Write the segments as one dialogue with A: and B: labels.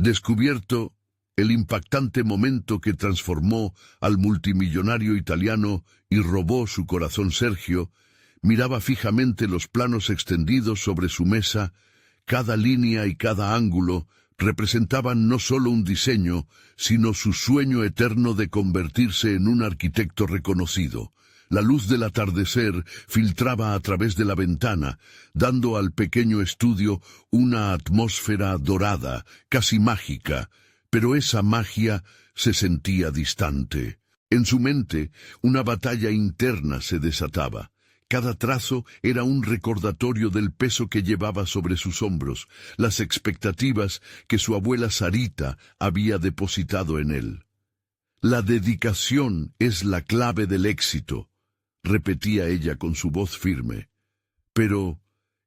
A: Descubierto, el impactante momento que transformó al multimillonario italiano y robó su corazón, Sergio miraba fijamente los planos extendidos sobre su mesa. Cada línea y cada ángulo representaban no solo un diseño, sino su sueño eterno de convertirse en un arquitecto reconocido. La luz del atardecer filtraba a través de la ventana, dando al pequeño estudio una atmósfera dorada, casi mágica, pero esa magia se sentía distante. En su mente, una batalla interna se desataba. Cada trazo era un recordatorio del peso que llevaba sobre sus hombros, las expectativas que su abuela Sarita había depositado en él. La dedicación es la clave del éxito, repetía ella con su voz firme. Pero,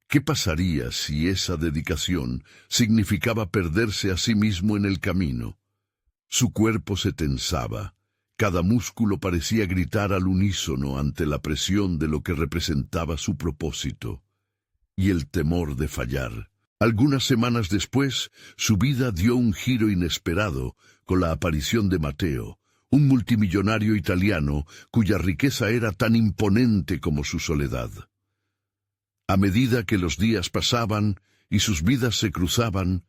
A: ¿qué pasaría si esa dedicación significaba perderse a sí mismo en el camino? Su cuerpo se tensaba. Cada músculo parecía gritar al unísono ante la presión de lo que representaba su propósito y el temor de fallar. Algunas semanas después, su vida dio un giro inesperado con la aparición de Matteo, un multimillonario italiano cuya riqueza era tan imponente como su soledad. A medida que los días pasaban y sus vidas se cruzaban,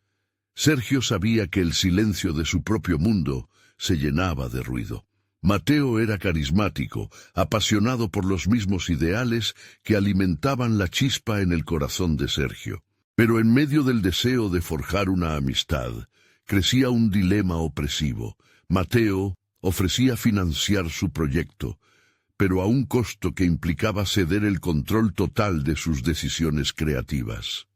A: Sergio sabía que el silencio de su propio mundo se llenaba de ruido. Matteo era carismático, apasionado por los mismos ideales que alimentaban la chispa en el corazón de Sergio. Pero en medio del deseo de forjar una amistad, crecía un dilema opresivo. Matteo ofrecía financiar su proyecto, pero a un costo que implicaba ceder el control total de sus decisiones creativas.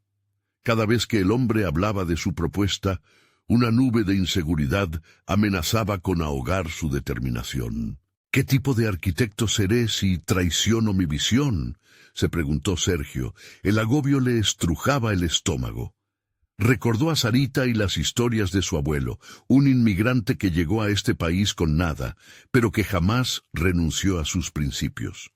A: Cada vez que el hombre hablaba de su propuesta, una nube de inseguridad amenazaba con ahogar su determinación. ¿Qué tipo de arquitecto seré si traiciono mi visión?, se preguntó Sergio. El agobio le estrujaba el estómago. Recordó a Sarita y las historias de su abuelo, un inmigrante que llegó a este país con nada, pero que jamás renunció a sus principios.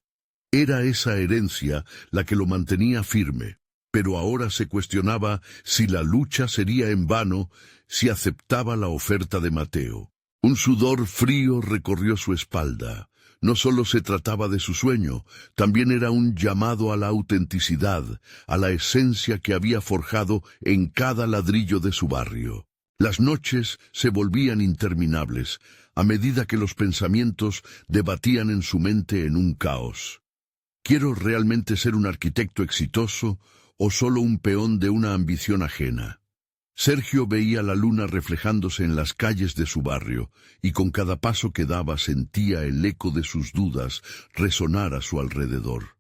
A: Era esa herencia la que lo mantenía firme, pero ahora se cuestionaba si la lucha sería en vano si aceptaba la oferta de Matteo. Un sudor frío recorrió su espalda. No solo se trataba de su sueño, también era un llamado a la autenticidad, a la esencia que había forjado en cada ladrillo de su barrio. Las noches se volvían interminables, a medida que los pensamientos debatían en su mente en un caos. ¿Quiero realmente ser un arquitecto exitoso o solo un peón de una ambición ajena? Sergio veía la luna reflejándose en las calles de su barrio, y con cada paso que daba sentía el eco de sus dudas resonar a su alrededor.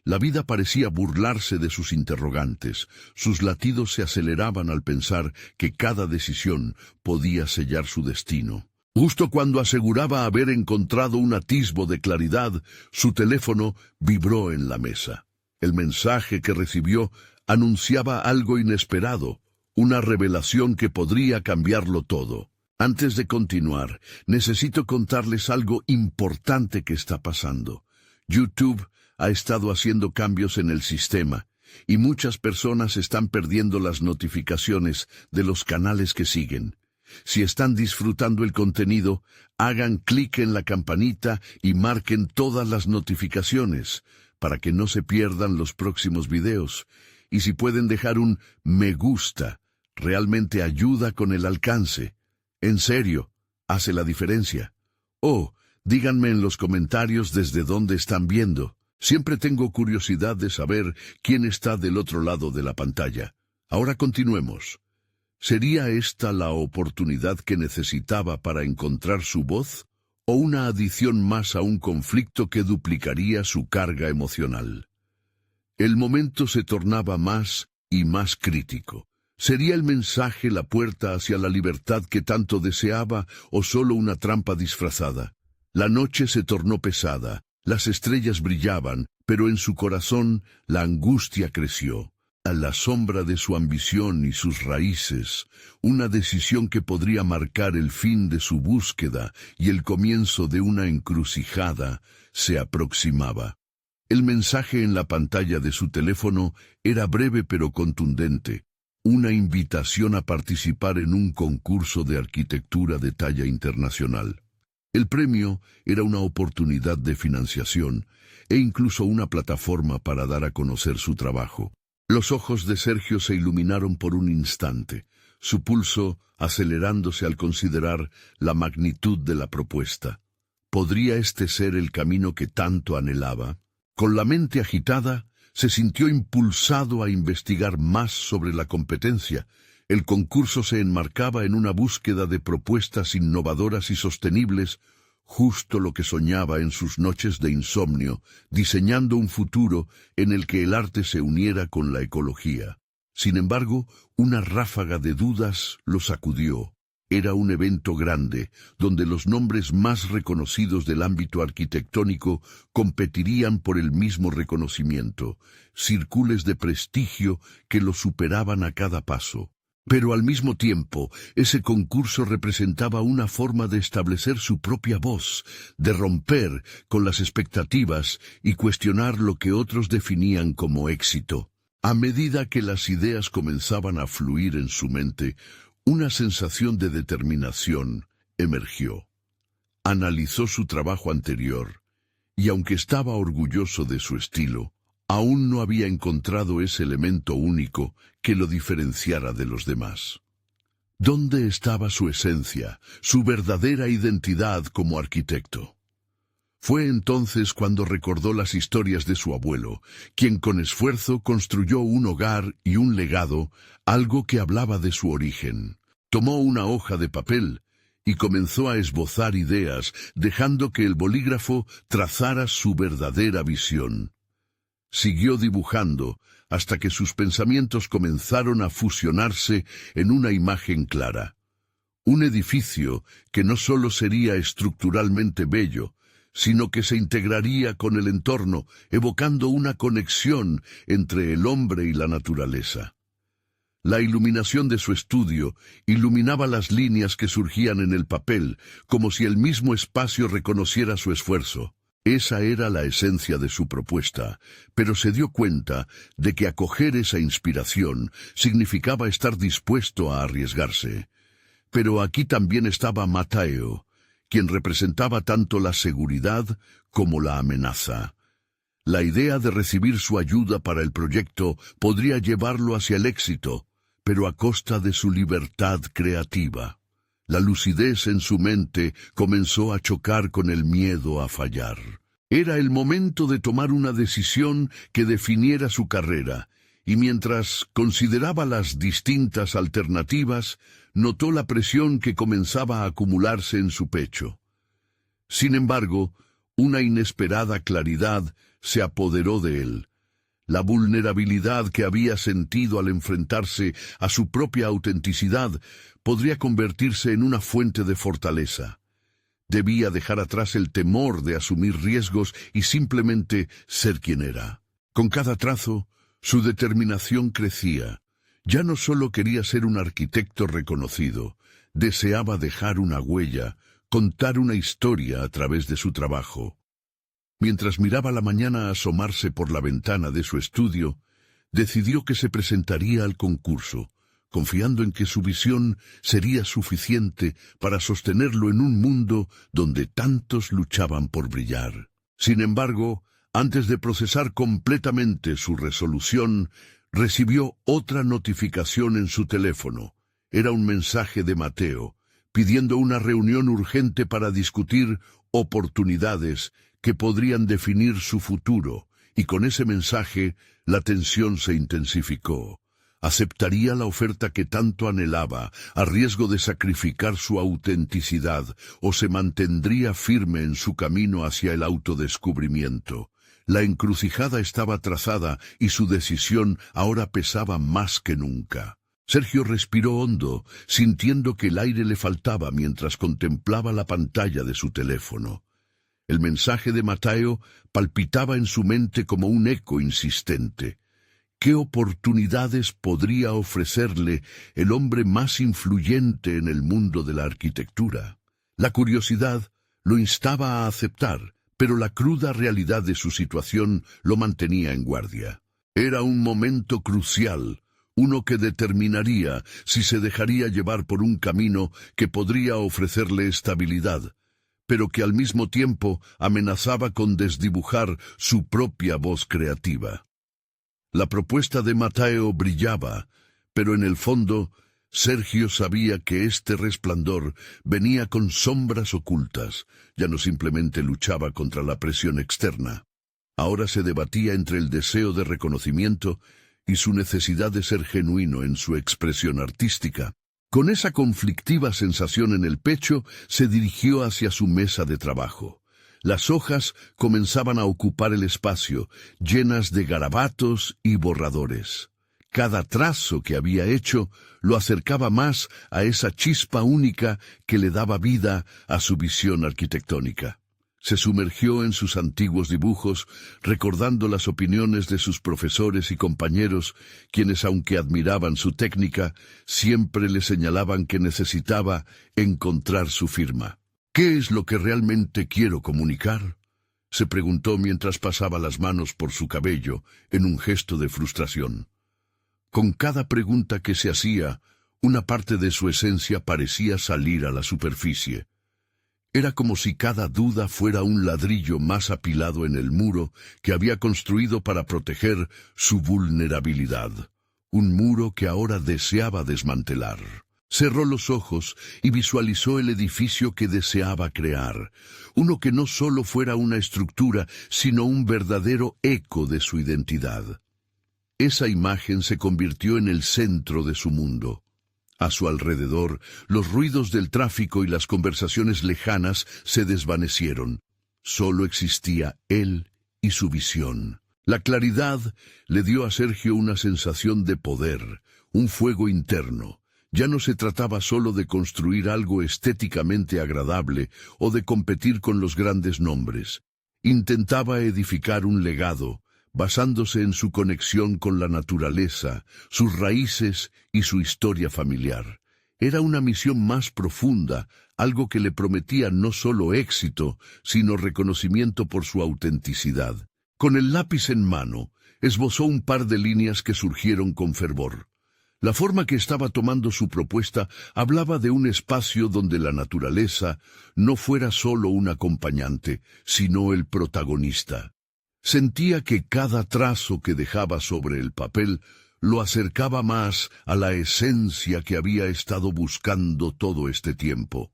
A: La vida parecía burlarse de sus interrogantes, sus latidos se aceleraban al pensar que cada decisión podía sellar su destino. Justo cuando aseguraba haber encontrado un atisbo de claridad, su teléfono vibró en la mesa. El mensaje que recibió anunciaba algo inesperado, una revelación que podría cambiarlo todo. Antes de continuar, necesito contarles algo importante que está pasando. YouTube ha estado haciendo cambios en el sistema, y muchas personas están perdiendo las notificaciones de los canales que siguen. Si están disfrutando el contenido, hagan clic en la campanita y marquen todas las notificaciones, para que no se pierdan los próximos videos. Y si pueden dejar un me gusta, realmente ayuda con el alcance. En serio, hace la diferencia. Díganme en los comentarios desde dónde están viendo. Siempre tengo curiosidad de saber quién está del otro lado de la pantalla. Ahora continuemos. ¿Sería esta la oportunidad que necesitaba para encontrar su voz? ¿O una adición más a un conflicto que duplicaría su carga emocional? El momento se tornaba más y más crítico. ¿Sería el mensaje la puerta hacia la libertad que tanto deseaba o solo una trampa disfrazada? La noche se tornó pesada, las estrellas brillaban, pero en su corazón la angustia creció. A la sombra de su ambición y sus raíces, una decisión que podría marcar el fin de su búsqueda y el comienzo de una encrucijada se aproximaba. El mensaje en la pantalla de su teléfono era breve pero contundente. una invitación a participar en un concurso de arquitectura de talla internacional. El premio era una oportunidad de financiación e incluso una plataforma para dar a conocer su trabajo. Los ojos de Sergio se iluminaron por un instante, su pulso acelerándose al considerar la magnitud de la propuesta. ¿Podría este ser el camino que tanto anhelaba? Con la mente agitada, se sintió impulsado a investigar más sobre la competencia. El concurso se enmarcaba en una búsqueda de propuestas innovadoras y sostenibles, justo lo que soñaba en sus noches de insomnio, diseñando un futuro en el que el arte se uniera con la ecología. Sin embargo, una ráfaga de dudas lo sacudió. Era un evento grande, donde los nombres más reconocidos del ámbito arquitectónico competirían por el mismo reconocimiento, círculos de prestigio que lo superaban a cada paso. Pero al mismo tiempo, ese concurso representaba una forma de establecer su propia voz, de romper con las expectativas y cuestionar lo que otros definían como éxito. A medida que las ideas comenzaban a fluir en su mente, una sensación de determinación emergió. Analizó su trabajo anterior, y aunque estaba orgulloso de su estilo, aún no había encontrado ese elemento único que lo diferenciara de los demás. ¿Dónde estaba su esencia, su verdadera identidad como arquitecto? Fue entonces cuando recordó las historias de su abuelo, quien con esfuerzo construyó un hogar y un legado, algo que hablaba de su origen. Tomó una hoja de papel y comenzó a esbozar ideas, dejando que el bolígrafo trazara su verdadera visión. Siguió dibujando hasta que sus pensamientos comenzaron a fusionarse en una imagen clara. Un edificio que no solo sería estructuralmente bello, sino que se integraría con el entorno, evocando una conexión entre el hombre y la naturaleza. La iluminación de su estudio iluminaba las líneas que surgían en el papel, como si el mismo espacio reconociera su esfuerzo. Esa era la esencia de su propuesta, pero se dio cuenta de que acoger esa inspiración significaba estar dispuesto a arriesgarse. Pero aquí también estaba Mateo, quien representaba tanto la seguridad como la amenaza. La idea de recibir su ayuda para el proyecto podría llevarlo hacia el éxito, pero a costa de su libertad creativa. La lucidez en su mente comenzó a chocar con el miedo a fallar. Era el momento de tomar una decisión que definiera su carrera, y mientras consideraba las distintas alternativas, notó la presión que comenzaba a acumularse en su pecho. Sin embargo, una inesperada claridad se apoderó de él. La vulnerabilidad que había sentido al enfrentarse a su propia autenticidad podría convertirse en una fuente de fortaleza. Debía dejar atrás el temor de asumir riesgos y simplemente ser quien era. Con cada trazo, su determinación crecía. Ya no solo quería ser un arquitecto reconocido, deseaba dejar una huella, contar una historia a través de su trabajo. Mientras miraba la mañana asomarse por la ventana de su estudio, decidió que se presentaría al concurso, confiando en que su visión sería suficiente para sostenerlo en un mundo donde tantos luchaban por brillar. Sin embargo, antes de procesar completamente su resolución, recibió otra notificación en su teléfono. Era un mensaje de Mateo, pidiendo una reunión urgente para discutir oportunidades que podrían definir su futuro, y con ese mensaje la tensión se intensificó. ¿Aceptaría la oferta que tanto anhelaba, a riesgo de sacrificar su autenticidad, o se mantendría firme en su camino hacia el autodescubrimiento? La encrucijada estaba trazada y su decisión ahora pesaba más que nunca. Sergio respiró hondo, sintiendo que el aire le faltaba mientras contemplaba la pantalla de su teléfono. El mensaje de Mateo palpitaba en su mente como un eco insistente. ¿Qué oportunidades podría ofrecerle el hombre más influyente en el mundo de la arquitectura? La curiosidad lo instaba a aceptar, pero la cruda realidad de su situación lo mantenía en guardia. Era un momento crucial, uno que determinaría si se dejaría llevar por un camino que podría ofrecerle estabilidad, pero que al mismo tiempo amenazaba con desdibujar su propia voz creativa. La propuesta de Mateo brillaba, pero en el fondo, Sergio sabía que este resplandor venía con sombras ocultas, ya no simplemente luchaba contra la presión externa. Ahora se debatía entre el deseo de reconocimiento y su necesidad de ser genuino en su expresión artística. Con esa conflictiva sensación en el pecho, se dirigió hacia su mesa de trabajo. Las hojas comenzaban a ocupar el espacio, llenas de garabatos y borradores. Cada trazo que había hecho lo acercaba más a esa chispa única que le daba vida a su visión arquitectónica. Se sumergió en sus antiguos dibujos, recordando las opiniones de sus profesores y compañeros, quienes, aunque admiraban su técnica, siempre le señalaban que necesitaba encontrar su firma. ¿Qué es lo que realmente quiero comunicar?, se preguntó mientras pasaba las manos por su cabello, en un gesto de frustración. Con cada pregunta que se hacía, una parte de su esencia parecía salir a la superficie. Era como si cada duda fuera un ladrillo más apilado en el muro que había construido para proteger su vulnerabilidad. Un muro que ahora deseaba desmantelar. Cerró los ojos y visualizó el edificio que deseaba crear. Uno que no solo fuera una estructura, sino un verdadero eco de su identidad. Esa imagen se convirtió en el centro de su mundo. A su alrededor, los ruidos del tráfico y las conversaciones lejanas se desvanecieron. Solo existía él y su visión. La claridad le dio a Sergio una sensación de poder, un fuego interno. Ya no se trataba solo de construir algo estéticamente agradable o de competir con los grandes nombres. Intentaba edificar un legado, basándose en su conexión con la naturaleza, sus raíces y su historia familiar. Era una misión más profunda, algo que le prometía no solo éxito, sino reconocimiento por su autenticidad. Con el lápiz en mano, esbozó un par de líneas que surgieron con fervor. La forma que estaba tomando su propuesta hablaba de un espacio donde la naturaleza no fuera solo un acompañante, sino el protagonista. Sentía que cada trazo que dejaba sobre el papel lo acercaba más a la esencia que había estado buscando todo este tiempo.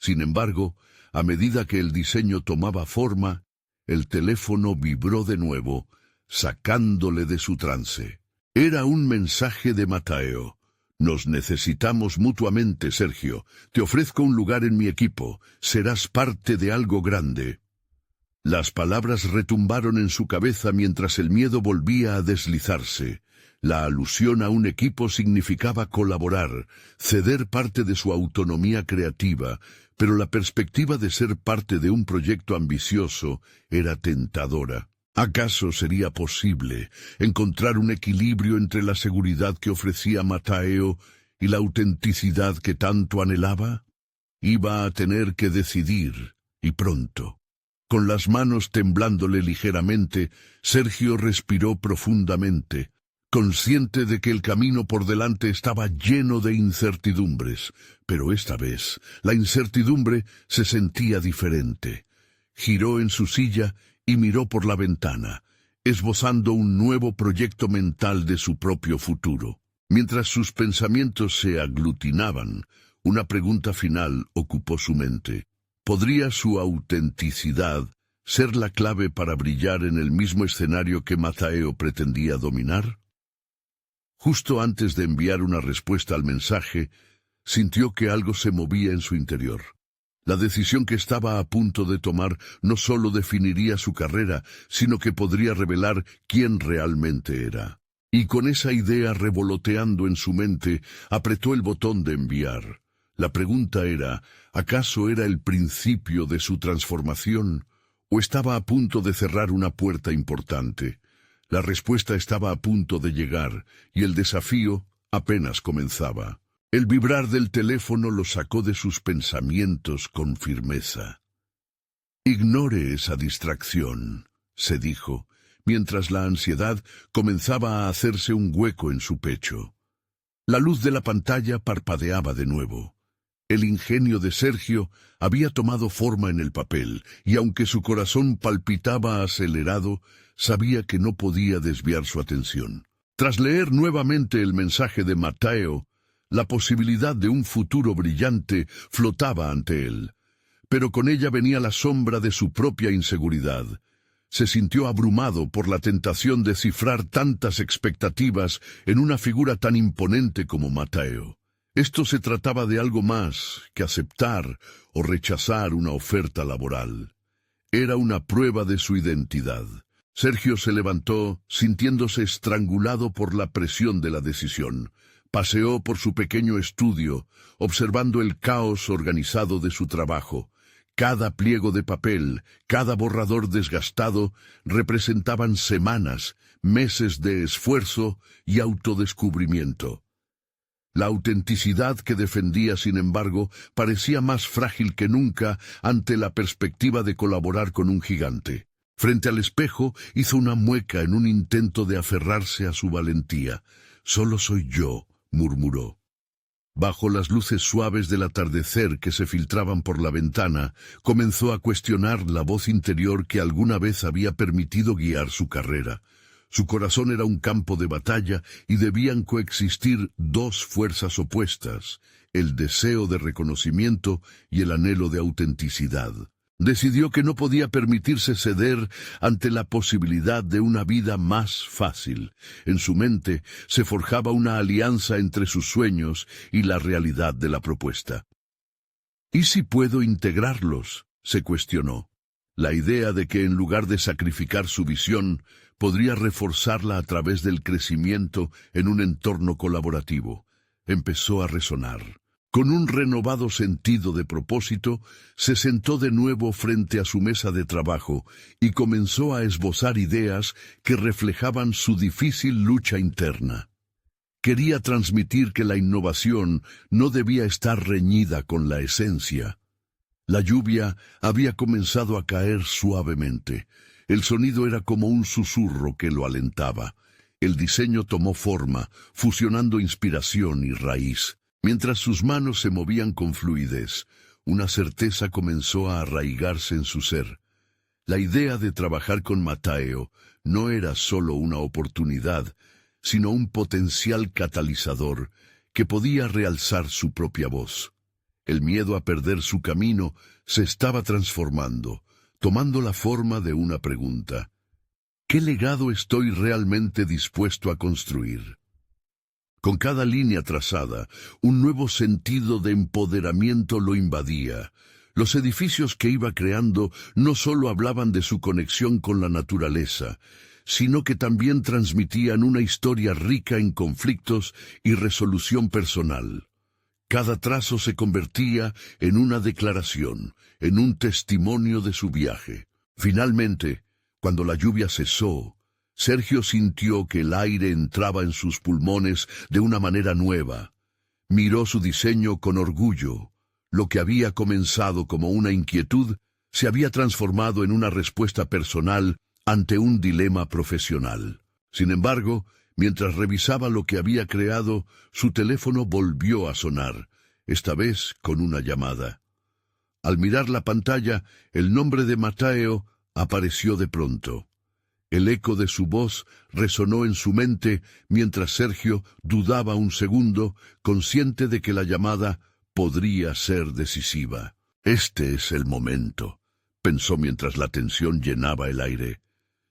A: Sin embargo, a medida que el diseño tomaba forma, el teléfono vibró de nuevo, sacándole de su trance. Era un mensaje de Mateo. Nos necesitamos mutuamente, Sergio. Te ofrezco un lugar en mi equipo. Serás parte de algo grande. Las palabras retumbaron en su cabeza mientras el miedo volvía a deslizarse. La alusión a un equipo significaba colaborar, ceder parte de su autonomía creativa, pero la perspectiva de ser parte de un proyecto ambicioso era tentadora. ¿Acaso sería posible encontrar un equilibrio entre la seguridad que ofrecía Mateo y la autenticidad que tanto anhelaba? Iba a tener que decidir, y pronto. Con las manos temblándole ligeramente, Sergio respiró profundamente, consciente de que el camino por delante estaba lleno de incertidumbres, pero esta vez la incertidumbre se sentía diferente. Giró en su silla y miró por la ventana, esbozando un nuevo proyecto mental de su propio futuro. Mientras sus pensamientos se aglutinaban, una pregunta final ocupó su mente. ¿Podría su autenticidad ser la clave para brillar en el mismo escenario que Mateo pretendía dominar? Justo antes de enviar una respuesta al mensaje, sintió que algo se movía en su interior. La decisión que estaba a punto de tomar no solo definiría su carrera, sino que podría revelar quién realmente era. Y con esa idea revoloteando en su mente, apretó el botón de enviar. La pregunta era, ¿acaso era el principio de su transformación? ¿O estaba a punto de cerrar una puerta importante? La respuesta estaba a punto de llegar, y el desafío apenas comenzaba. El vibrar del teléfono lo sacó de sus pensamientos con firmeza. «Ignore esa distracción», se dijo, mientras la ansiedad comenzaba a hacerse un hueco en su pecho. La luz de la pantalla parpadeaba de nuevo. El ingenio de Sergio había tomado forma en el papel, y aunque su corazón palpitaba acelerado, sabía que no podía desviar su atención. Tras leer nuevamente el mensaje de Mateo, la posibilidad de un futuro brillante flotaba ante él, pero con ella venía la sombra de su propia inseguridad. Se sintió abrumado por la tentación de cifrar tantas expectativas en una figura tan imponente como Mateo. Esto se trataba de algo más que aceptar o rechazar una oferta laboral. Era una prueba de su identidad. Sergio se levantó, sintiéndose estrangulado por la presión de la decisión. Paseó por su pequeño estudio, observando el caos organizado de su trabajo. Cada pliego de papel, cada borrador desgastado, representaban semanas, meses de esfuerzo y autodescubrimiento. La autenticidad que defendía, sin embargo, parecía más frágil que nunca ante la perspectiva de colaborar con un gigante. Frente al espejo, hizo una mueca en un intento de aferrarse a su valentía. «Solo soy yo», murmuró. Bajo las luces suaves del atardecer que se filtraban por la ventana, comenzó a cuestionar la voz interior que alguna vez había permitido guiar su carrera. Su corazón era un campo de batalla y debían coexistir dos fuerzas opuestas, el deseo de reconocimiento y el anhelo de autenticidad. Decidió que no podía permitirse ceder ante la posibilidad de una vida más fácil. En su mente se forjaba una alianza entre sus sueños y la realidad de la propuesta. ¿Y si puedo integrarlos?, se cuestionó. La idea de que en lugar de sacrificar su visión, podría reforzarla a través del crecimiento en un entorno colaborativo, empezó a resonar. Con un renovado sentido de propósito, se sentó de nuevo frente a su mesa de trabajo y comenzó a esbozar ideas que reflejaban su difícil lucha interna. Quería transmitir que la innovación no debía estar reñida con la esencia. La lluvia había comenzado a caer suavemente. El sonido era como un susurro que lo alentaba. El diseño tomó forma, fusionando inspiración y raíz. Mientras sus manos se movían con fluidez, una certeza comenzó a arraigarse en su ser. La idea de trabajar con Mateo no era solo una oportunidad, sino un potencial catalizador que podía realzar su propia voz. El miedo a perder su camino se estaba transformando, tomando la forma de una pregunta. ¿Qué legado estoy realmente dispuesto a construir? Con cada línea trazada, un nuevo sentido de empoderamiento lo invadía. Los edificios que iba creando no solo hablaban de su conexión con la naturaleza, sino que también transmitían una historia rica en conflictos y resolución personal. Cada trazo se convertía en una declaración, en un testimonio de su viaje. Finalmente, cuando la lluvia cesó, Sergio sintió que el aire entraba en sus pulmones de una manera nueva. Miró su diseño con orgullo. Lo que había comenzado como una inquietud se había transformado en una respuesta personal ante un dilema profesional. Sin embargo, mientras revisaba lo que había creado, su teléfono volvió a sonar, esta vez con una llamada. Al mirar la pantalla, el nombre de Mateo apareció de pronto. El eco de su voz resonó en su mente mientras Sergio dudaba un segundo, consciente de que la llamada podría ser decisiva. «Este es el momento», pensó mientras la tensión llenaba el aire.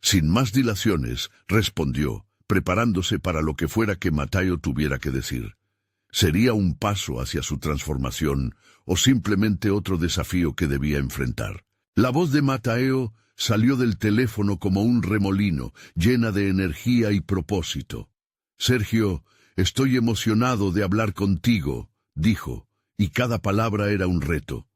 A: Sin más dilaciones, respondió, preparándose para lo que fuera que Mateo tuviera que decir. ¿Sería un paso hacia su transformación o simplemente otro desafío que debía enfrentar? La voz de Mateo salió del teléfono como un remolino, llena de energía y propósito. «Sergio, estoy emocionado de hablar contigo», dijo, y cada palabra era un reto.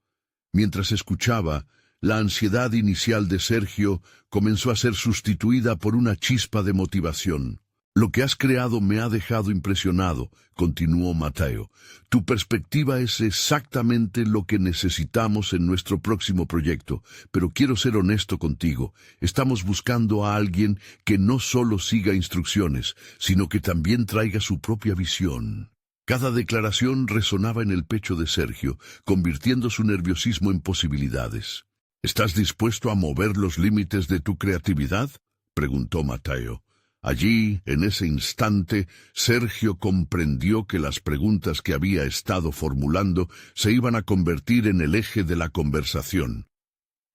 A: Mientras escuchaba, la ansiedad inicial de Sergio comenzó a ser sustituida por una chispa de motivación. Lo que has creado me ha dejado impresionado, continuó Mateo. Tu perspectiva es exactamente lo que necesitamos en nuestro próximo proyecto, pero quiero ser honesto contigo. Estamos buscando a alguien que no solo siga instrucciones, sino que también traiga su propia visión. Cada declaración resonaba en el pecho de Sergio, convirtiendo su nerviosismo en posibilidades. ¿Estás dispuesto a mover los límites de tu creatividad?, preguntó Mateo. Allí, en ese instante, Sergio comprendió que las preguntas que había estado formulando se iban a convertir en el eje de la conversación.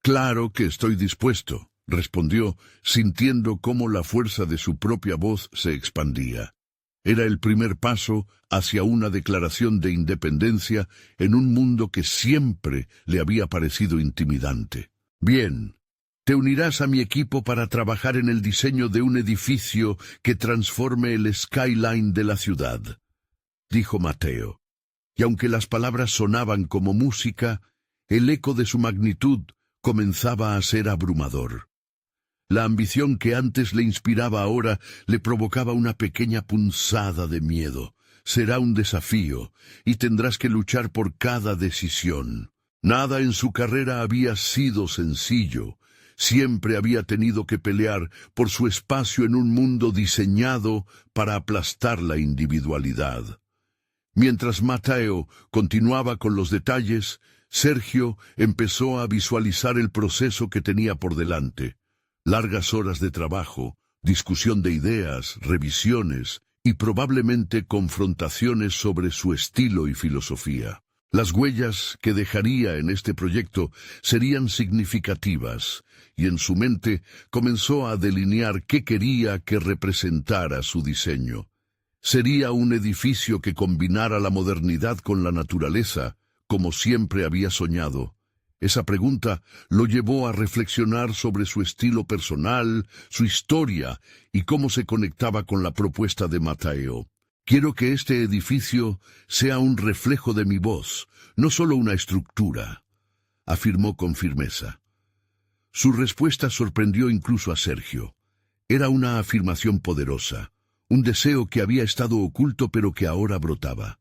A: «Claro que estoy dispuesto», respondió, sintiendo cómo la fuerza de su propia voz se expandía. Era el primer paso hacia una declaración de independencia en un mundo que siempre le había parecido intimidante. «Bien. Te unirás a mi equipo para trabajar en el diseño de un edificio que transforme el skyline de la ciudad», dijo Mateo. Y aunque las palabras sonaban como música, el eco de su magnitud comenzaba a ser abrumador. La ambición que antes le inspiraba ahora le provocaba una pequeña punzada de miedo. Será un desafío, y tendrás que luchar por cada decisión. Nada en su carrera había sido sencillo. Siempre había tenido que pelear por su espacio en un mundo diseñado para aplastar la individualidad. Mientras Mateo continuaba con los detalles, Sergio empezó a visualizar el proceso que tenía por delante. Largas horas de trabajo, discusión de ideas, revisiones y probablemente confrontaciones sobre su estilo y filosofía. Las huellas que dejaría en este proyecto serían significativas, y en su mente comenzó a delinear qué quería que representara su diseño. Sería un edificio que combinara la modernidad con la naturaleza, como siempre había soñado. Esa pregunta lo llevó a reflexionar sobre su estilo personal, su historia y cómo se conectaba con la propuesta de Mateo. «Quiero que este edificio sea un reflejo de mi voz, no solo una estructura», afirmó con firmeza. Su respuesta sorprendió incluso a Sergio. Era una afirmación poderosa, un deseo que había estado oculto pero que ahora brotaba.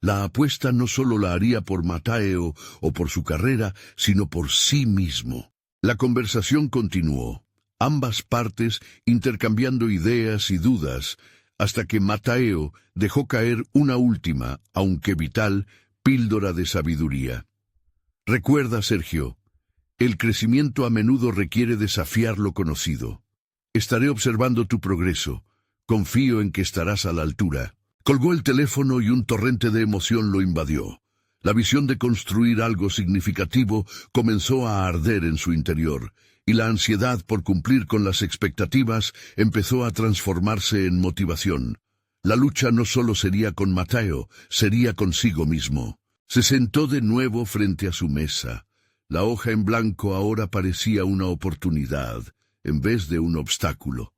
A: La apuesta no solo la haría por Mateo o por su carrera, sino por sí mismo. La conversación continuó, ambas partes intercambiando ideas y dudas, hasta que Mateo dejó caer una última, aunque vital, píldora de sabiduría. «Recuerda, Sergio, el crecimiento a menudo requiere desafiar lo conocido. Estaré observando tu progreso. Confío en que estarás a la altura». Colgó el teléfono y un torrente de emoción lo invadió. La visión de construir algo significativo comenzó a arder en su interior, y la ansiedad por cumplir con las expectativas empezó a transformarse en motivación. La lucha no solo sería con Mateo, sería consigo mismo. Se sentó de nuevo frente a su mesa. La hoja en blanco ahora parecía una oportunidad, en vez de un obstáculo.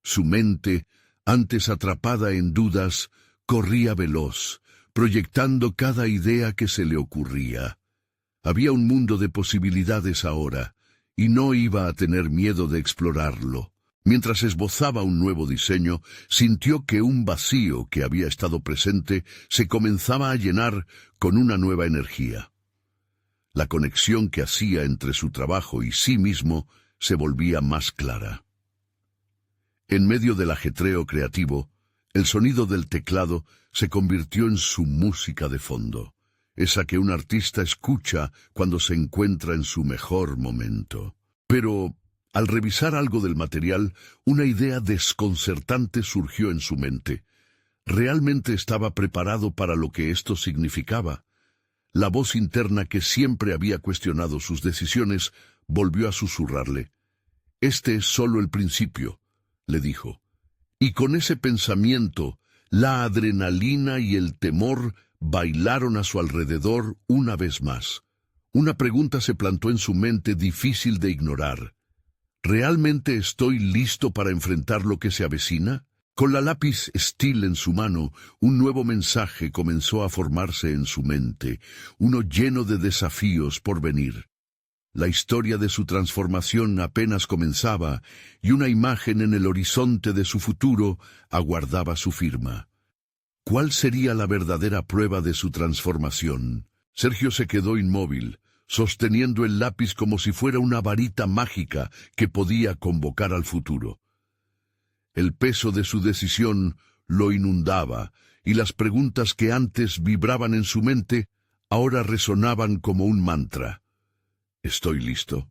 A: Su mente, antes atrapada en dudas, corría veloz, proyectando cada idea que se le ocurría. Había un mundo de posibilidades ahora, y no iba a tener miedo de explorarlo. Mientras esbozaba un nuevo diseño, sintió que un vacío que había estado presente se comenzaba a llenar con una nueva energía. La conexión que hacía entre su trabajo y sí mismo se volvía más clara. En medio del ajetreo creativo, el sonido del teclado se convirtió en su música de fondo, esa que un artista escucha cuando se encuentra en su mejor momento. Pero, al revisar algo del material, una idea desconcertante surgió en su mente. ¿Realmente estaba preparado para lo que esto significaba? La voz interna que siempre había cuestionado sus decisiones volvió a susurrarle. «Este es solo el principio», le dijo. Y con ese pensamiento, la adrenalina y el temor bailaron a su alrededor una vez más. Una pregunta se plantó en su mente difícil de ignorar. ¿Realmente estoy listo para enfrentar lo que se avecina? Con la lápiz Steel en su mano, un nuevo mensaje comenzó a formarse en su mente, uno lleno de desafíos por venir. La historia de su transformación apenas comenzaba y una imagen en el horizonte de su futuro aguardaba su firma. ¿Cuál sería la verdadera prueba de su transformación? Sergio se quedó inmóvil, sosteniendo el lápiz como si fuera una varita mágica que podía convocar al futuro. El peso de su decisión lo inundaba, y las preguntas que antes vibraban en su mente ahora resonaban como un mantra. ¿Estoy listo?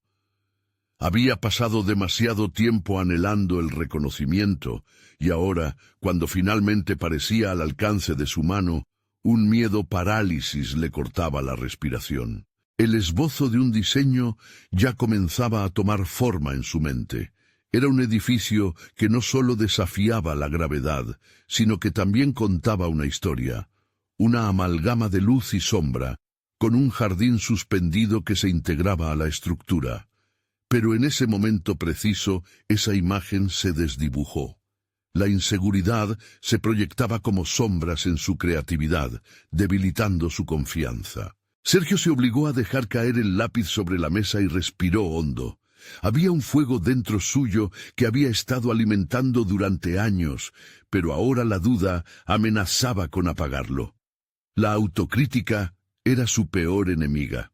A: Había pasado demasiado tiempo anhelando el reconocimiento, y ahora, cuando finalmente parecía al alcance de su mano, un miedo parálisis le cortaba la respiración. El esbozo de un diseño ya comenzaba a tomar forma en su mente. Era un edificio que no solo desafiaba la gravedad, sino que también contaba una historia, una amalgama de luz y sombra, con un jardín suspendido que se integraba a la estructura. Pero en ese momento preciso, esa imagen se desdibujó. La inseguridad se proyectaba como sombras en su creatividad, debilitando su confianza. Sergio se obligó a dejar caer el lápiz sobre la mesa y respiró hondo. Había un fuego dentro suyo que había estado alimentando durante años, pero ahora la duda amenazaba con apagarlo. La autocrítica era su peor enemiga.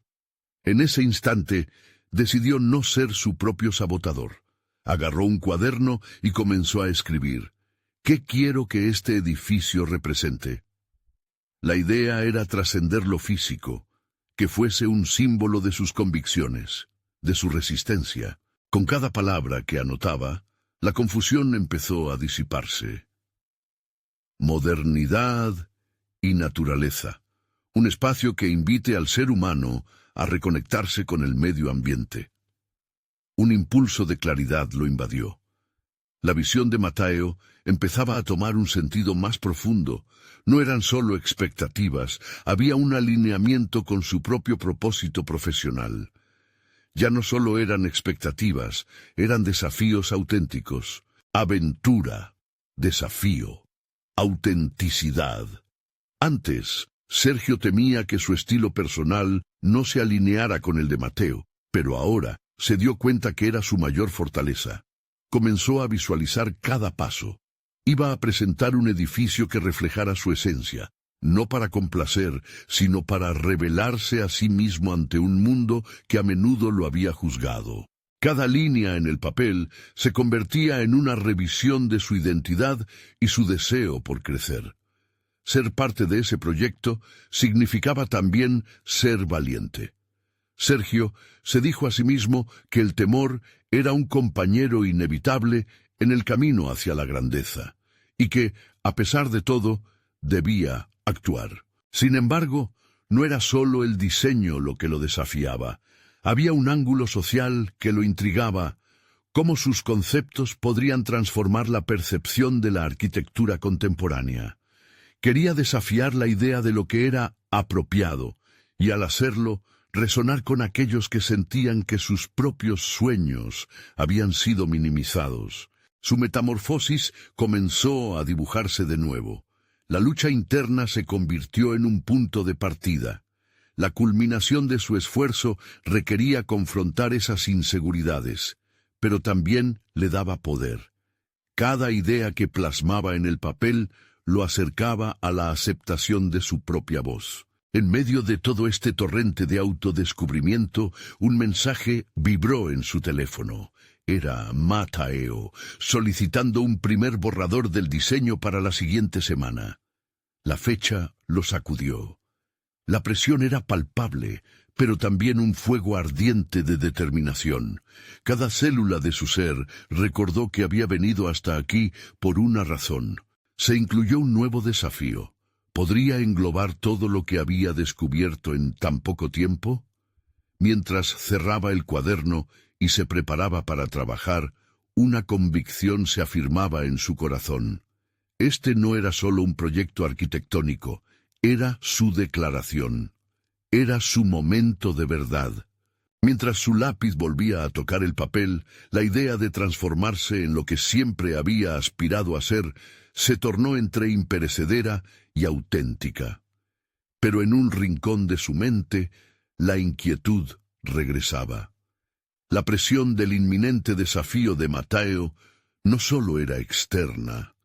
A: En ese instante, decidió no ser su propio sabotador. Agarró un cuaderno y comenzó a escribir. ¿Qué quiero que este edificio represente? La idea era trascender lo físico, que fuese un símbolo de sus convicciones, de su resistencia. Con cada palabra que anotaba, la confusión empezó a disiparse. Modernidad y naturaleza. Un espacio que invite al ser humano a reconectarse con el medio ambiente. Un impulso de claridad lo invadió. La visión de Mateo empezaba a tomar un sentido más profundo. No eran solo expectativas, había un alineamiento con su propio propósito profesional. Ya no solo eran expectativas, eran desafíos auténticos. Aventura, desafío, autenticidad. Antes, Sergio temía que su estilo personal no se alineara con el de Mateo, pero ahora se dio cuenta que era su mayor fortaleza. Comenzó a visualizar cada paso. Iba a presentar un edificio que reflejara su esencia, no para complacer, sino para revelarse a sí mismo ante un mundo que a menudo lo había juzgado. Cada línea en el papel se convertía en una revisión de su identidad y su deseo por crecer. Ser parte de ese proyecto significaba también ser valiente. Sergio se dijo a sí mismo que el temor era un compañero inevitable en el camino hacia la grandeza, y que, a pesar de todo, debía actuar. Sin embargo, no era solo el diseño lo que lo desafiaba. Había un ángulo social que lo intrigaba, cómo sus conceptos podrían transformar la percepción de la arquitectura contemporánea. Quería desafiar la idea de lo que era apropiado, y al hacerlo, resonar con aquellos que sentían que sus propios sueños habían sido minimizados. Su metamorfosis comenzó a dibujarse de nuevo. La lucha interna se convirtió en un punto de partida. La culminación de su esfuerzo requería confrontar esas inseguridades, pero también le daba poder. Cada idea que plasmaba en el papel lo acercaba a la aceptación de su propia voz. En medio de todo este torrente de autodescubrimiento, un mensaje vibró en su teléfono. Era Mateo, solicitando un primer borrador del diseño para la siguiente semana. La fecha lo sacudió. La presión era palpable, pero también un fuego ardiente de determinación. Cada célula de su ser recordó que había venido hasta aquí por una razón. Se incluyó un nuevo desafío. ¿Podría englobar todo lo que había descubierto en tan poco tiempo? Mientras cerraba el cuaderno y se preparaba para trabajar, una convicción se afirmaba en su corazón. Este no era solo un proyecto arquitectónico, era su declaración. Era su momento de verdad. Mientras su lápiz volvía a tocar el papel, la idea de transformarse en lo que siempre había aspirado a ser se tornó entre imperecedera y auténtica. Pero en un rincón de su mente, la inquietud regresaba. La presión del inminente desafío de Mateo no solo era externa.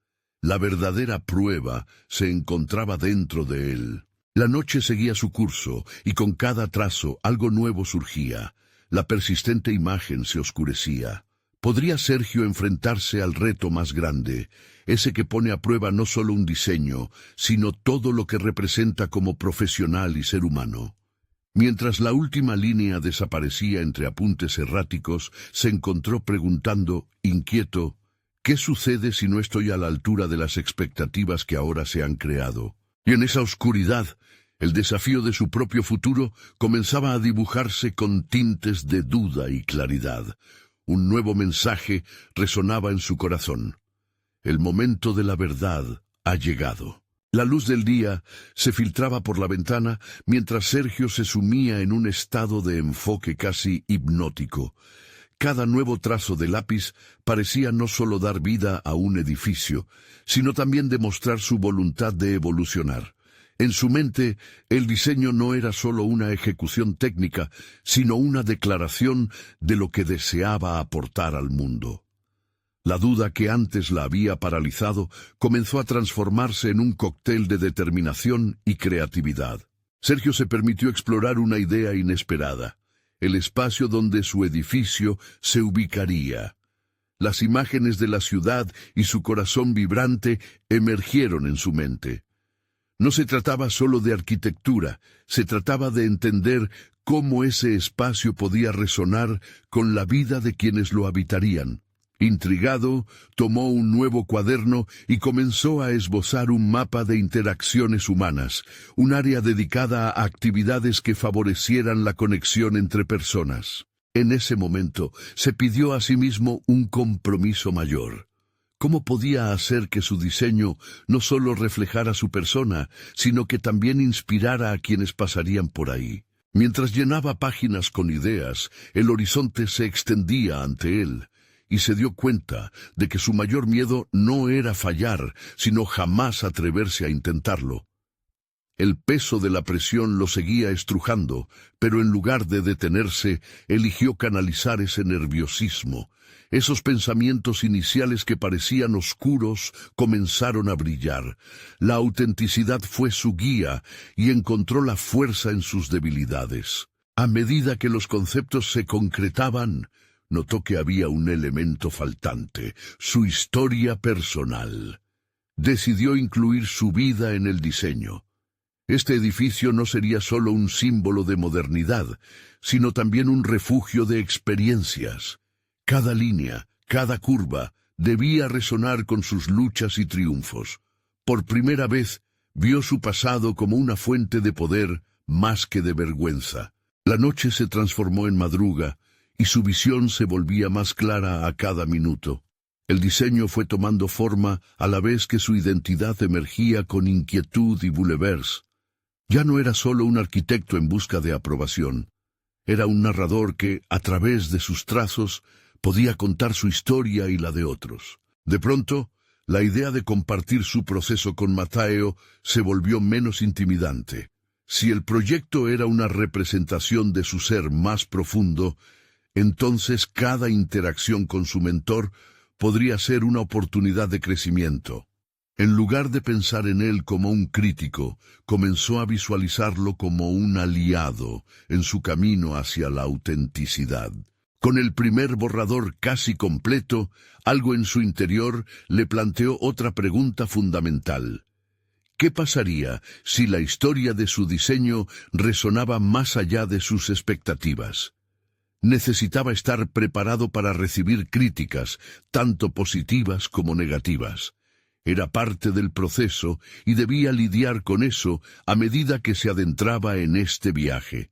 A: La verdadera prueba se encontraba dentro de él. La noche seguía su curso, y con cada trazo algo nuevo surgía. La persistente imagen se oscurecía. ¿Podría Sergio enfrentarse al reto más grande, ese que pone a prueba no solo un diseño, sino todo lo que representa como profesional y ser humano? Mientras la última línea desaparecía entre apuntes erráticos, se encontró preguntando, inquieto, ¿qué sucede si no estoy a la altura de las expectativas que ahora se han creado? Y en esa oscuridad, el desafío de su propio futuro comenzaba a dibujarse con tintes de duda y claridad. Un nuevo mensaje resonaba en su corazón. El momento de la verdad ha llegado. La luz del día se filtraba por la ventana mientras Sergio se sumía en un estado de enfoque casi hipnótico. Cada nuevo trazo de lápiz parecía no solo dar vida a un edificio, sino también demostrar su voluntad de evolucionar. En su mente, el diseño no era solo una ejecución técnica, sino una declaración de lo que deseaba aportar al mundo. La duda que antes la había paralizado comenzó a transformarse en un cóctel de determinación y creatividad. Sergio se permitió explorar una idea inesperada, el espacio donde su edificio se ubicaría. Las imágenes de la ciudad y su corazón vibrante emergieron en su mente. No se trataba solo de arquitectura, se trataba de entender cómo ese espacio podía resonar con la vida de quienes lo habitarían. Intrigado, tomó un nuevo cuaderno y comenzó a esbozar un mapa de interacciones humanas, un área dedicada a actividades que favorecieran la conexión entre personas. En ese momento, se pidió a sí mismo un compromiso mayor. ¿Cómo podía hacer que su diseño no solo reflejara su persona, sino que también inspirara a quienes pasarían por ahí? Mientras llenaba páginas con ideas, el horizonte se extendía ante él, y se dio cuenta de que su mayor miedo no era fallar, sino jamás atreverse a intentarlo. El peso de la presión lo seguía estrujando, pero en lugar de detenerse, eligió canalizar ese nerviosismo. Esos pensamientos iniciales que parecían oscuros comenzaron a brillar. La autenticidad fue su guía y encontró la fuerza en sus debilidades. A medida que los conceptos se concretaban, notó que había un elemento faltante, su historia personal. Decidió incluir su vida en el diseño. Este edificio no sería solo un símbolo de modernidad, sino también un refugio de experiencias. Cada línea, cada curva, debía resonar con sus luchas y triunfos. Por primera vez, vio su pasado como una fuente de poder más que de vergüenza. La noche se transformó en madruga, y su visión se volvía más clara a cada minuto. El diseño fue tomando forma a la vez que su identidad emergía con inquietud y bulevers. Ya no era solo un arquitecto en busca de aprobación. Era un narrador que, a través de sus trazos, podía contar su historia y la de otros. De pronto, la idea de compartir su proceso con Mateo se volvió menos intimidante. Si el proyecto era una representación de su ser más profundo, entonces cada interacción con su mentor podría ser una oportunidad de crecimiento. En lugar de pensar en él como un crítico, comenzó a visualizarlo como un aliado en su camino hacia la autenticidad. Con el primer borrador casi completo, algo en su interior le planteó otra pregunta fundamental. ¿Qué pasaría si la historia de su diseño resonaba más allá de sus expectativas? Necesitaba estar preparado para recibir críticas, tanto positivas como negativas. Era parte del proceso y debía lidiar con eso a medida que se adentraba en este viaje.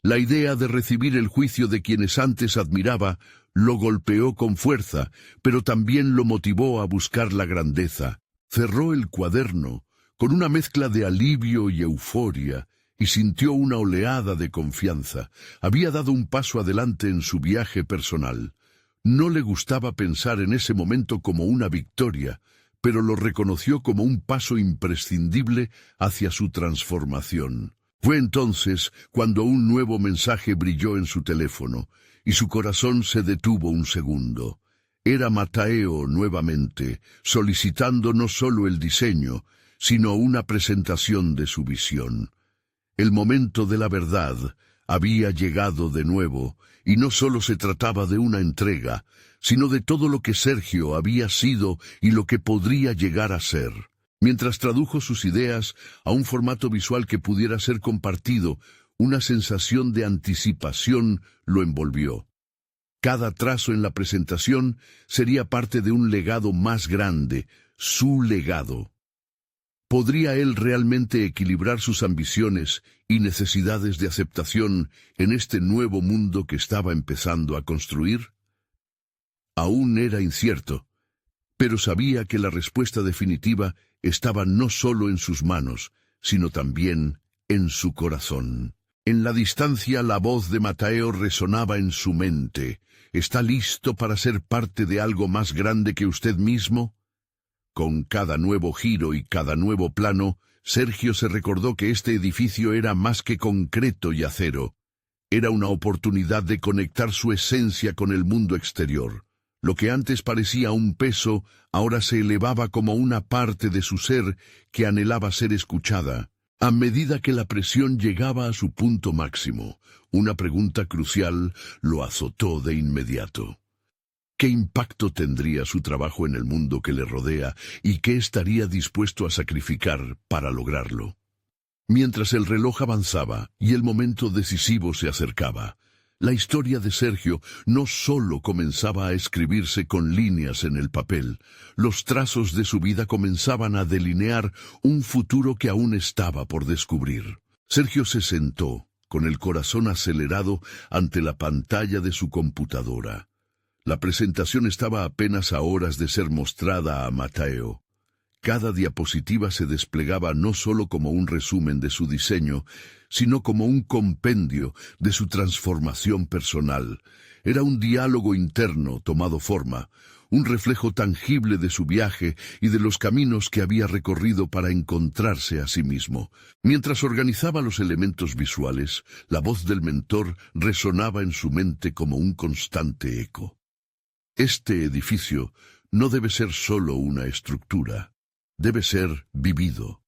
A: La idea de recibir el juicio de quienes antes admiraba lo golpeó con fuerza, pero también lo motivó a buscar la grandeza. Cerró el cuaderno con una mezcla de alivio y euforia, y sintió una oleada de confianza. Había dado un paso adelante en su viaje personal. No le gustaba pensar en ese momento como una victoria, pero lo reconoció como un paso imprescindible hacia su transformación. Fue entonces cuando un nuevo mensaje brilló en su teléfono, y su corazón se detuvo un segundo. Era Mateo nuevamente, solicitando no solo el diseño, sino una presentación de su visión. El momento de la verdad había llegado de nuevo, y no solo se trataba de una entrega, sino de todo lo que Sergio había sido y lo que podría llegar a ser. Mientras tradujo sus ideas a un formato visual que pudiera ser compartido, una sensación de anticipación lo envolvió. Cada trazo en la presentación sería parte de un legado más grande, su legado. ¿Podría él realmente equilibrar sus ambiciones y necesidades de aceptación en este nuevo mundo que estaba empezando a construir? Aún era incierto, pero sabía que la respuesta definitiva estaba no solo en sus manos, sino también en su corazón. En la distancia la voz de Mateo resonaba en su mente. ¿Está listo para ser parte de algo más grande que usted mismo? Con cada nuevo giro y cada nuevo plano, Sergio se recordó que este edificio era más que concreto y acero. Era una oportunidad de conectar su esencia con el mundo exterior. Lo que antes parecía un peso, ahora se elevaba como una parte de su ser que anhelaba ser escuchada. A medida que la presión llegaba a su punto máximo, una pregunta crucial lo azotó de inmediato. ¿Qué impacto tendría su trabajo en el mundo que le rodea y qué estaría dispuesto a sacrificar para lograrlo? Mientras el reloj avanzaba y el momento decisivo se acercaba, la historia de Sergio no solo comenzaba a escribirse con líneas en el papel, los trazos de su vida comenzaban a delinear un futuro que aún estaba por descubrir. Sergio se sentó, con el corazón acelerado, ante la pantalla de su computadora. La presentación estaba apenas a horas de ser mostrada a Mateo. Cada diapositiva se desplegaba no solo como un resumen de su diseño, sino como un compendio de su transformación personal. Era un diálogo interno tomado forma, un reflejo tangible de su viaje y de los caminos que había recorrido para encontrarse a sí mismo. Mientras organizaba los elementos visuales, la voz del mentor resonaba en su mente como un constante eco. Este edificio no debe ser solo una estructura, debe ser vivido.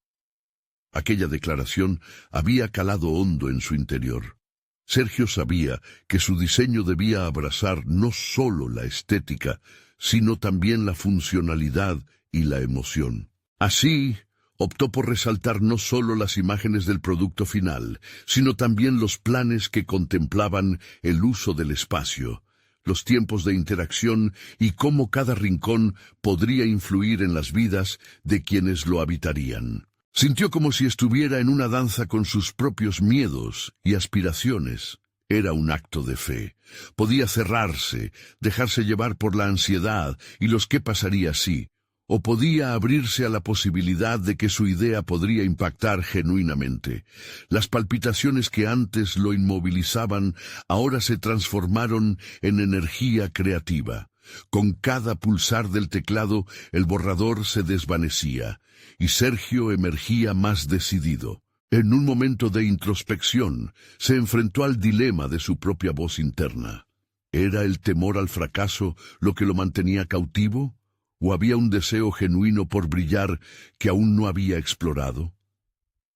A: Aquella declaración había calado hondo en su interior. Sergio sabía que su diseño debía abrazar no solo la estética, sino también la funcionalidad y la emoción. Así, optó por resaltar no solo las imágenes del producto final, sino también los planes que contemplaban el uso del espacio, los tiempos de interacción y cómo cada rincón podría influir en las vidas de quienes lo habitarían. Sintió como si estuviera en una danza con sus propios miedos y aspiraciones. Era un acto de fe. Podía cerrarse, dejarse llevar por la ansiedad y los qué pasaría si, o podía abrirse a la posibilidad de que su idea podría impactar genuinamente. Las palpitaciones que antes lo inmovilizaban ahora se transformaron en energía creativa. Con cada pulsar del teclado, el borrador se desvanecía, y Sergio emergía más decidido. En un momento de introspección, se enfrentó al dilema de su propia voz interna. ¿Era el temor al fracaso lo que lo mantenía cautivo? ¿O había un deseo genuino por brillar que aún no había explorado?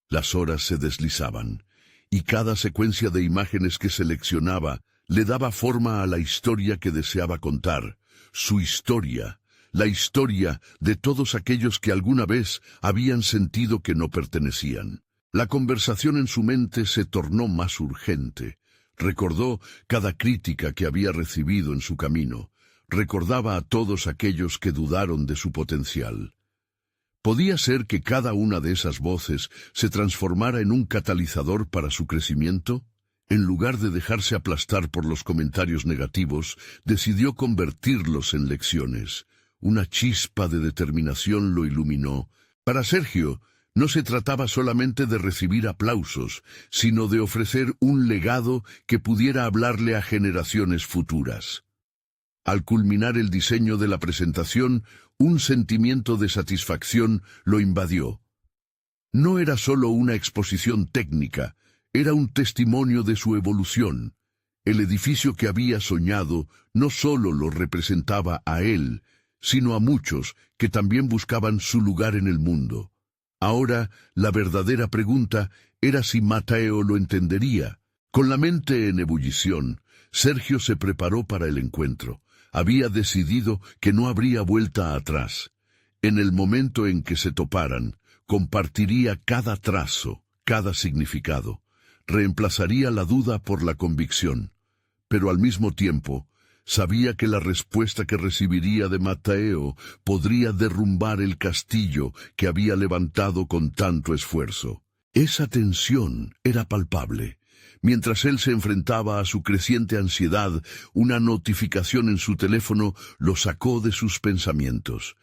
A: Las horas se deslizaban, y cada secuencia de imágenes que seleccionaba le daba forma a la historia que deseaba contar. Su historia, la historia de todos aquellos que alguna vez habían sentido que no pertenecían. La conversación en su mente se tornó más urgente. Recordó cada crítica que había recibido en su camino. Recordaba a todos aquellos que dudaron de su potencial. ¿Podía ser que cada una de esas voces se transformara en un catalizador para su crecimiento? En lugar de dejarse aplastar por los comentarios negativos, decidió convertirlos en lecciones. Una chispa de determinación lo iluminó. Para Sergio, no se trataba solamente de recibir aplausos, sino de ofrecer un legado que pudiera hablarle a generaciones futuras. Al culminar el diseño de la presentación, un sentimiento de satisfacción lo invadió. No era solo una exposición técnica, Era un testimonio de su evolución. El edificio que había soñado no solo lo representaba a él, sino a muchos que también buscaban su lugar en el mundo. Ahora, la verdadera pregunta era si Mateo lo entendería. Con la mente en ebullición, Sergio se preparó para el encuentro. Había decidido que no habría vuelta atrás. En el momento en que se toparan, compartiría cada trazo, cada significado. Reemplazaría la duda por la convicción. Pero al mismo tiempo, sabía que la respuesta que recibiría de Mateo podría derrumbar el castillo que había levantado con tanto esfuerzo. Esa tensión era palpable. Mientras él se enfrentaba a su creciente ansiedad, una notificación en su teléfono lo sacó de sus pensamientos.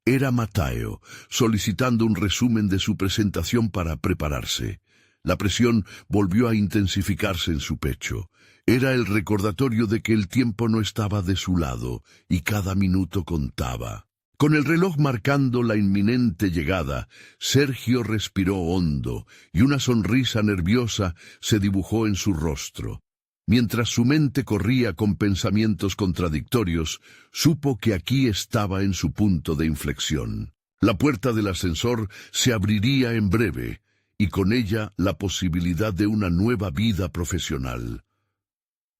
A: Era Mateo, solicitando un resumen de su presentación para prepararse. La presión volvió a intensificarse en su pecho. Era el recordatorio de que el tiempo no estaba de su lado, y cada minuto contaba. Con el reloj marcando la inminente llegada, Sergio respiró hondo, y una sonrisa nerviosa se dibujó en su rostro. Mientras su mente corría con pensamientos contradictorios, supo que aquí estaba en su punto de inflexión. La puerta del ascensor se abriría en breve, y con ella la posibilidad de una nueva vida profesional.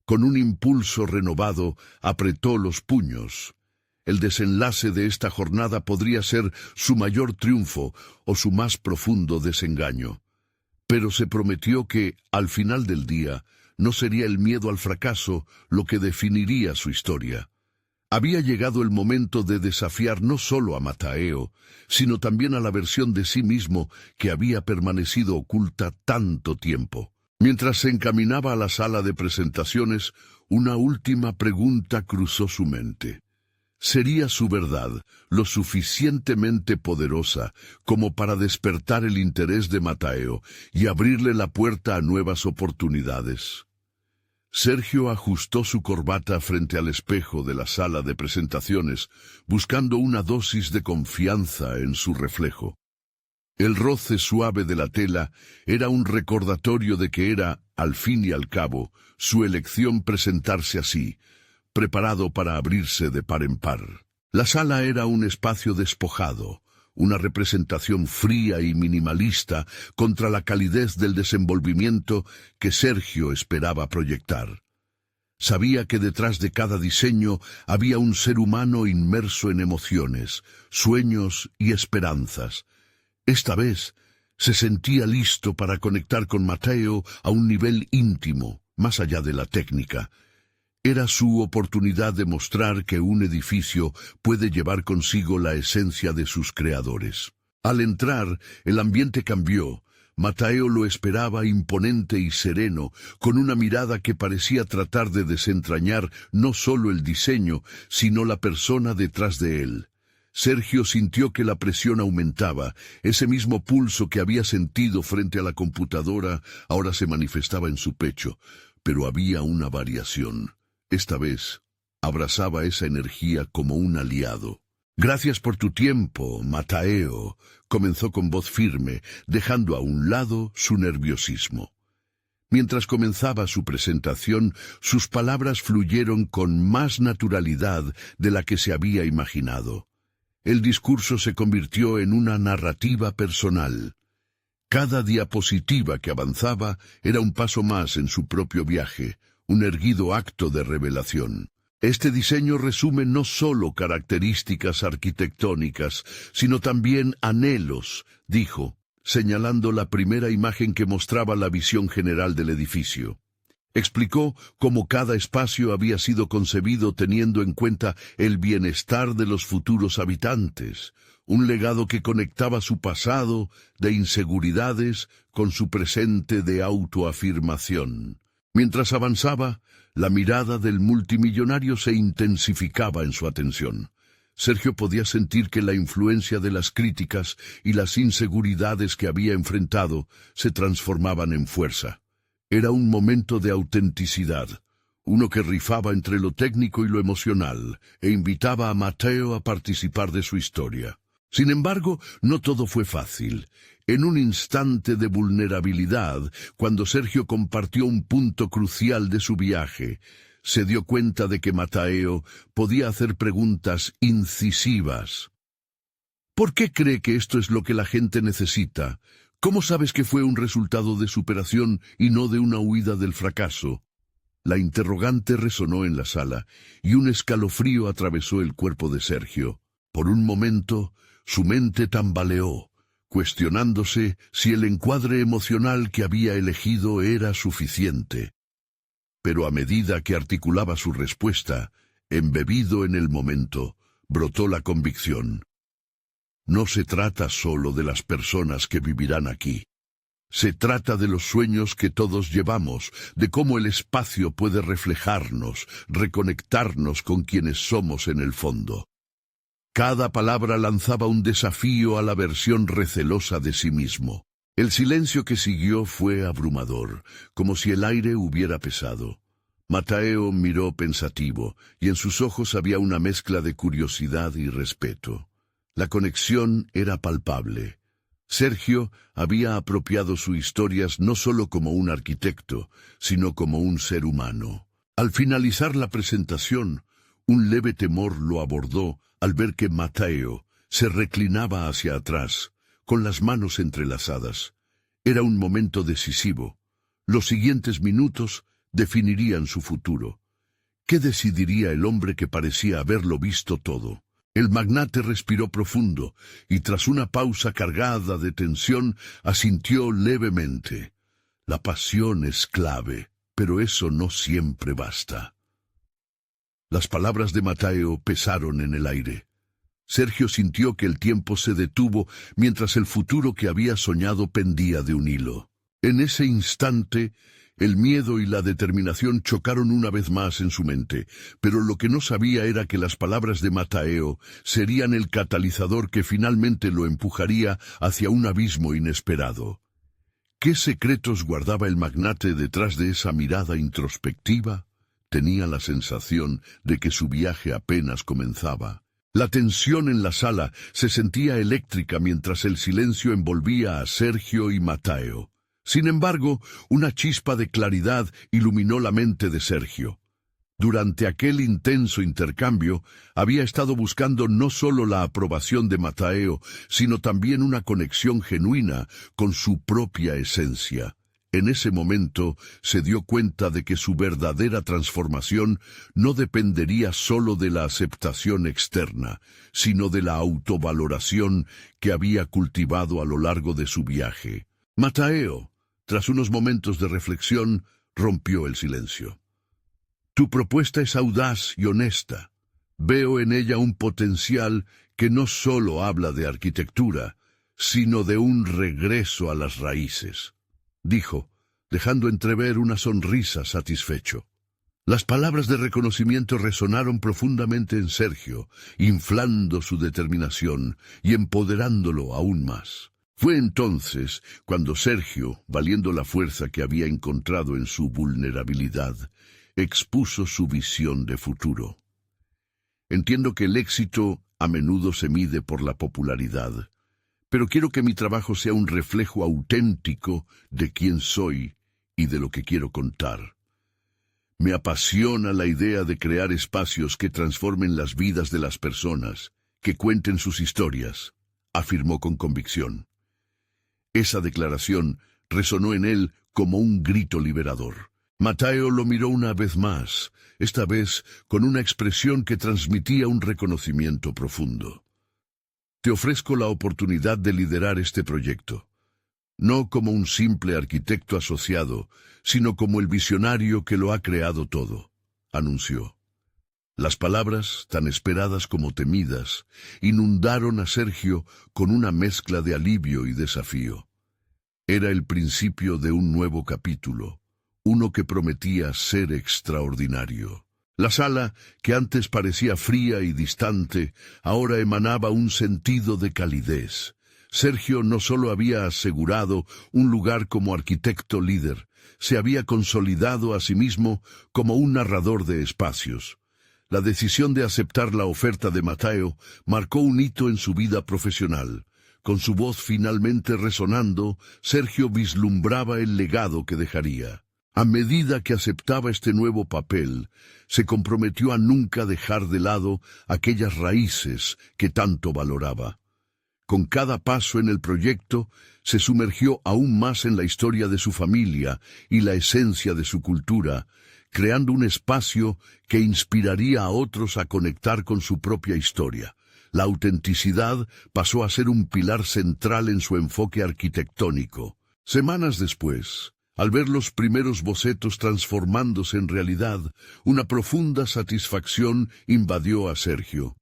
A: Con un impulso renovado, apretó los puños. El desenlace de esta jornada podría ser su mayor triunfo o su más profundo desengaño. Pero se prometió que, al final del día, no sería el miedo al fracaso lo que definiría su historia. Había llegado el momento de desafiar no solo a Mateo, sino también a la versión de sí mismo que había permanecido oculta tanto tiempo. Mientras se encaminaba a la sala de presentaciones, una última pregunta cruzó su mente. ¿Sería su verdad lo suficientemente poderosa como para despertar el interés de Mateo y abrirle la puerta a nuevas oportunidades? Sergio ajustó su corbata frente al espejo de la sala de presentaciones, buscando una dosis de confianza en su reflejo. El roce suave de la tela era un recordatorio de que era, al fin y al cabo, su elección presentarse así, preparado para abrirse de par en par. La sala era un espacio despojado, una representación fría y minimalista contra la calidez del desenvolvimiento que Sergio esperaba proyectar. Sabía que detrás de cada diseño había un ser humano inmerso en emociones, sueños y esperanzas. Esta vez se sentía listo para conectar con Mateo a un nivel íntimo, más allá de la técnica. Era su oportunidad de mostrar que un edificio puede llevar consigo la esencia de sus creadores. Al entrar, el ambiente cambió. Mateo lo esperaba imponente y sereno, con una mirada que parecía tratar de desentrañar no solo el diseño, sino la persona detrás de él. Sergio sintió que la presión aumentaba. Ese mismo pulso que había sentido frente a la computadora ahora se manifestaba en su pecho, pero había una variación. Esta vez, abrazaba esa energía como un aliado. «Gracias por tu tiempo, Mateo», comenzó con voz firme, dejando a un lado su nerviosismo. Mientras comenzaba su presentación, sus palabras fluyeron con más naturalidad de la que se había imaginado. El discurso se convirtió en una narrativa personal. Cada diapositiva que avanzaba era un paso más en su propio viaje, un erguido acto de revelación. Este diseño resume no solo características arquitectónicas, sino también anhelos, dijo, señalando la primera imagen que mostraba la visión general del edificio. Explicó cómo cada espacio había sido concebido teniendo en cuenta el bienestar de los futuros habitantes, un legado que conectaba su pasado de inseguridades con su presente de autoafirmación. Mientras avanzaba, la mirada del multimillonario se intensificaba en su atención. Sergio podía sentir que la influencia de las críticas y las inseguridades que había enfrentado se transformaban en fuerza. Era un momento de autenticidad, uno que rifaba entre lo técnico y lo emocional, e invitaba a Mateo a participar de su historia. Sin embargo, no todo fue fácil. En un instante de vulnerabilidad, cuando Sergio compartió un punto crucial de su viaje, se dio cuenta de que Mateo podía hacer preguntas incisivas. ¿Por qué cree que esto es lo que la gente necesita? ¿Cómo sabes que fue un resultado de superación y no de una huida del fracaso? La interrogante resonó en la sala, y un escalofrío atravesó el cuerpo de Sergio. Por un momento, su mente tambaleó, cuestionándose si el encuadre emocional que había elegido era suficiente. Pero a medida que articulaba su respuesta, embebido en el momento, brotó la convicción. No se trata solo de las personas que vivirán aquí. Se trata de los sueños que todos llevamos, de cómo el espacio puede reflejarnos, reconectarnos con quienes somos en el fondo. Cada palabra lanzaba un desafío a la versión recelosa de sí mismo. El silencio que siguió fue abrumador, como si el aire hubiera pesado. Mateo miró pensativo, y en sus ojos había una mezcla de curiosidad y respeto. La conexión era palpable. Sergio había apropiado sus historias no solo como un arquitecto, sino como un ser humano. Al finalizar la presentación, un leve temor lo abordó al ver que Mateo se reclinaba hacia atrás, con las manos entrelazadas. Era un momento decisivo. Los siguientes minutos definirían su futuro. ¿Qué decidiría el hombre que parecía haberlo visto todo? El magnate respiró profundo y tras una pausa cargada de tensión asintió levemente. La pasión es clave, pero eso no siempre basta. Las palabras de Mateo pesaron en el aire. Sergio sintió que el tiempo se detuvo mientras el futuro que había soñado pendía de un hilo. En ese instante, el miedo y la determinación chocaron una vez más en su mente, pero lo que no sabía era que las palabras de Mateo serían el catalizador que finalmente lo empujaría hacia un abismo inesperado. ¿Qué secretos guardaba el magnate detrás de esa mirada introspectiva? Tenía la sensación de que su viaje apenas comenzaba. La tensión en la sala se sentía eléctrica mientras el silencio envolvía a Sergio y Mateo. Sin embargo, una chispa de claridad iluminó la mente de Sergio. Durante aquel intenso intercambio, había estado buscando no solo la aprobación de Mateo, sino también una conexión genuina con su propia esencia. En ese momento se dio cuenta de que su verdadera transformación no dependería solo de la aceptación externa, sino de la autovaloración que había cultivado a lo largo de su viaje. Mateo, tras unos momentos de reflexión, rompió el silencio. Tu propuesta es audaz y honesta. Veo en ella un potencial que no solo habla de arquitectura, sino de un regreso a las raíces, dijo, dejando entrever una sonrisa satisfecho. Las palabras de reconocimiento resonaron profundamente en Sergio, inflando su determinación y empoderándolo aún más. Fue entonces cuando Sergio, valiendo la fuerza que había encontrado en su vulnerabilidad, expuso su visión de futuro. Entiendo que el éxito a menudo se mide por la popularidad, pero quiero que mi trabajo sea un reflejo auténtico de quién soy y de lo que quiero contar. Me apasiona la idea de crear espacios que transformen las vidas de las personas, que cuenten sus historias, afirmó con convicción. Esa declaración resonó en él como un grito liberador. Mateo lo miró una vez más, esta vez con una expresión que transmitía un reconocimiento profundo. Te ofrezco la oportunidad de liderar este proyecto, no como un simple arquitecto asociado, sino como el visionario que lo ha creado todo, anunció. Las palabras, tan esperadas como temidas, inundaron a Sergio con una mezcla de alivio y desafío. Era el principio de un nuevo capítulo, uno que prometía ser extraordinario. La sala, que antes parecía fría y distante, ahora emanaba un sentido de calidez. Sergio no solo había asegurado un lugar como arquitecto líder, se había consolidado a sí mismo como un narrador de espacios. La decisión de aceptar la oferta de Mateo marcó un hito en su vida profesional. Con su voz finalmente resonando, Sergio vislumbraba el legado que dejaría. A medida que aceptaba este nuevo papel, se comprometió a nunca dejar de lado aquellas raíces que tanto valoraba. Con cada paso en el proyecto, se sumergió aún más en la historia de su familia y la esencia de su cultura, creando un espacio que inspiraría a otros a conectar con su propia historia. La autenticidad pasó a ser un pilar central en su enfoque arquitectónico. Semanas después, al ver los primeros bocetos transformándose en realidad, una profunda satisfacción invadió a Sergio.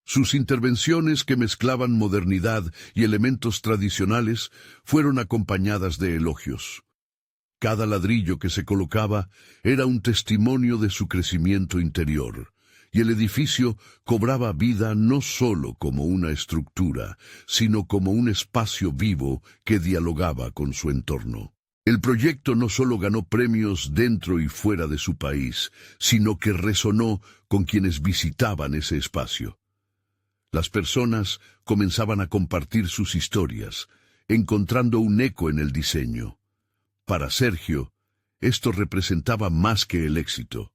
A: Sus intervenciones, que mezclaban modernidad y elementos tradicionales, fueron acompañadas de elogios. Cada ladrillo que se colocaba era un testimonio de su crecimiento interior, y el edificio cobraba vida no solo como una estructura, sino como un espacio vivo que dialogaba con su entorno. El proyecto no solo ganó premios dentro y fuera de su país, sino que resonó con quienes visitaban ese espacio. Las personas comenzaban a compartir sus historias, encontrando un eco en el diseño. Para Sergio, esto representaba más que el éxito.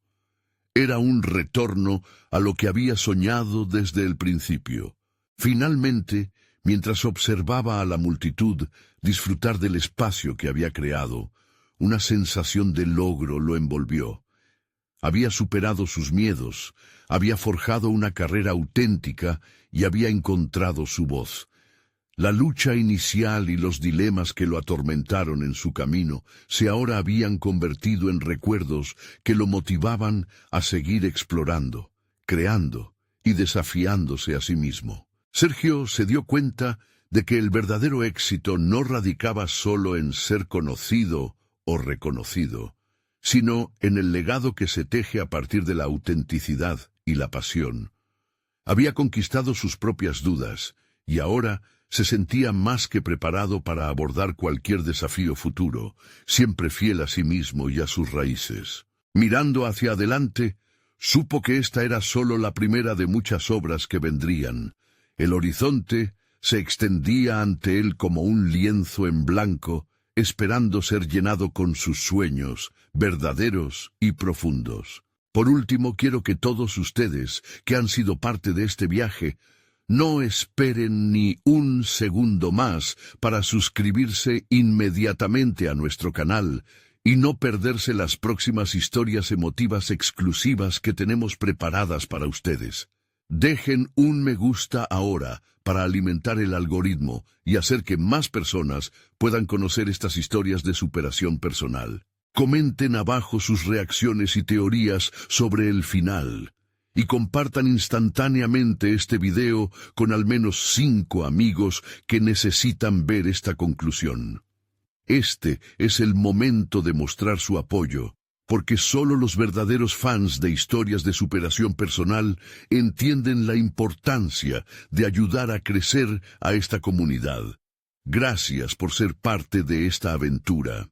A: Era un retorno a lo que había soñado desde el principio. Finalmente, mientras observaba a la multitud disfrutar del espacio que había creado, una sensación de logro lo envolvió. Había superado sus miedos, había forjado una carrera auténtica y había encontrado su voz. La lucha inicial y los dilemas que lo atormentaron en su camino se ahora habían convertido en recuerdos que lo motivaban a seguir explorando, creando y desafiándose a sí mismo. Sergio se dio cuenta de que el verdadero éxito no radicaba solo en ser conocido o reconocido, sino en el legado que se teje a partir de la autenticidad y la pasión. Había conquistado sus propias dudas y ahora se sentía más que preparado para abordar cualquier desafío futuro, siempre fiel a sí mismo y a sus raíces. Mirando hacia adelante, supo que esta era solo la primera de muchas obras que vendrían. El horizonte se extendía ante él como un lienzo en blanco, esperando ser llenado con sus sueños, verdaderos y profundos. Por último, quiero que todos ustedes, que han sido parte de este viaje, no esperen ni un segundo más para suscribirse inmediatamente a nuestro canal y no perderse las próximas historias emotivas exclusivas que tenemos preparadas para ustedes. Dejen un me gusta ahora para alimentar el algoritmo y hacer que más personas puedan conocer estas historias de superación personal. Comenten abajo sus reacciones y teorías sobre el final. Y compartan instantáneamente este video con al menos 5 amigos que necesitan ver esta conclusión. Este es el momento de mostrar su apoyo, porque solo los verdaderos fans de historias de superación personal entienden la importancia de ayudar a crecer a esta comunidad. Gracias por ser parte de esta aventura.